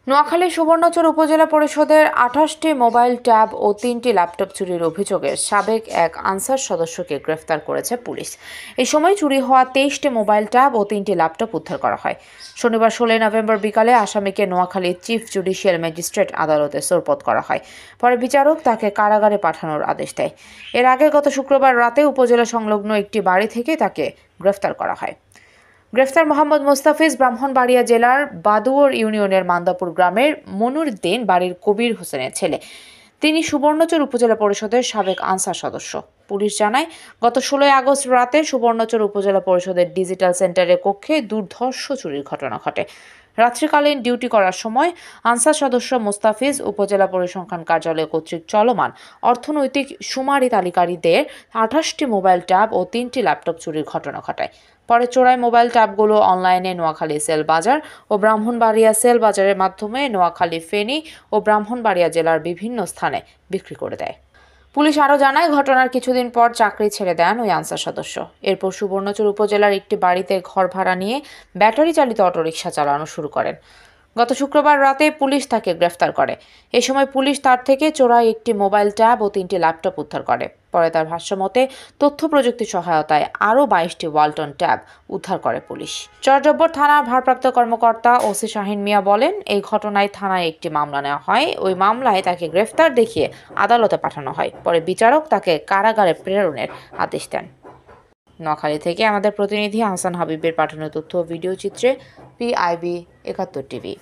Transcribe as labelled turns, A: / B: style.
A: নোয়াখালী সুবর্ণচর উপজেলা পরিষদের ২৮টি mobile tab ও ৩টি ল্যাপটপ চুরির অভিযোগে সাবেক এক আনসার সদস্যকে গ্রেফতার করেছে পুলিশ। এই সময় চুরি হওয়া ২৩টি মোবাইল ট্যাব ও ৩টি ল্যাপটপ উদ্ধার করা হয়। শনিবার ১৬ নভেম্বর বিকালে আসামিকে নোয়াখালী চিফ জুডিশিয়াল ম্যাজিস্ট্রেট আদালতে সোপর্দ করা হয়। পরে বিচারক তাকে কারাগারে পাঠানোর আদেশ দেয়। এর আগে গত শুক্রবার রাতে উপজেলা সংলগ্ন একটি বাড়ি থেকে তাকে গ্রেফতার করা হয়। গ্রেফতার মোহাম্মদ মোস্তাফিজ ব্রাহ্মণবাড়িয়া জেলার বাদুয়ার ইউনিয়নের মান্দাপুর গ্রামের মনুরউদ্দিন বাড়ির কবির হোসেনের ছেলে। তিনি সুবর্ণচর উপজেলা পরিষদের সাবেক আনসার সদস্য। পুলিশ জানায়, গত ১৬ আগস্ট রাতে সুবর্ণচর উপজেলা পরিষদের ডিজিটাল সেন্টারের কক্ষে দুর্ধর্ষ চুরির ঘটনা ঘটে। রাত্রিকালীন ডিউটি করার সময় আনসার সদস্য মোস্তাফিজ উপজেলা পরিসংখ্যান কার্যালয় কর্তৃক চলমান অর্থনৈতিক শুমারি তালিকারীদের ২৮টি মোবাইল ট্যাব ও ৩টি ল্যাপটপ চুরির ঘটনা ঘটায়। পরে চোরাই মোবাইল ট্যাবগুলো অনলাইনে নোয়াখালী সেল বাজার ও ব্রাহ্মণবাড়িয়া সেল বাজারের মাধ্যমে নোয়াখালী, ফেনী ও ব্রাহ্মণবাড়িয়া জেলার বিভিন্ন স্থানে বিক্রি করে দেয়। পুলিশ আরও জানায়, ঘটনার কিছুদিন পর চাকরি ছেড়ে দেন ওই আনসার সদস্য। এরপর সুবর্ণচর উপজেলার একটি বাড়িতে ঘর ভাড়া নিয়ে ব্যাটারি চালিত অটোরিকশা চালানো শুরু করেন। গত শুক্রবার রাতে পুলিশ তাকে গ্রেফতার করে। এ সময় পুলিশ তার থেকে চোরাই একটি মোবাইল ট্যাব ও ৩টি ল্যাপটপ উদ্ধার করে। পরে তার ভাষ্যমতে তথ্য প্রযুক্তি সহায়তায় আরও ২২টি ওয়ালটন ট্যাব উদ্ধার করে পুলিশ। চরজব্বর থানার ভারপ্রাপ্ত কর্মকর্তা ওসি শাহিন মিয়া বলেন, এই ঘটনায় থানায় একটি মামলা নেওয়া হয়। ওই মামলায় তাকে গ্রেফতার দেখিয়ে আদালতে পাঠানো হয়। পরে বিচারক তাকে কারাগারে প্রেরণের আদেশ দেন। নোয়াখালী থেকে আমাদের প্রতিনিধি হাসান হাবিবের পাঠানো তথ্য ও ভিডিও চিত্রে PIB ৭১ টিভি।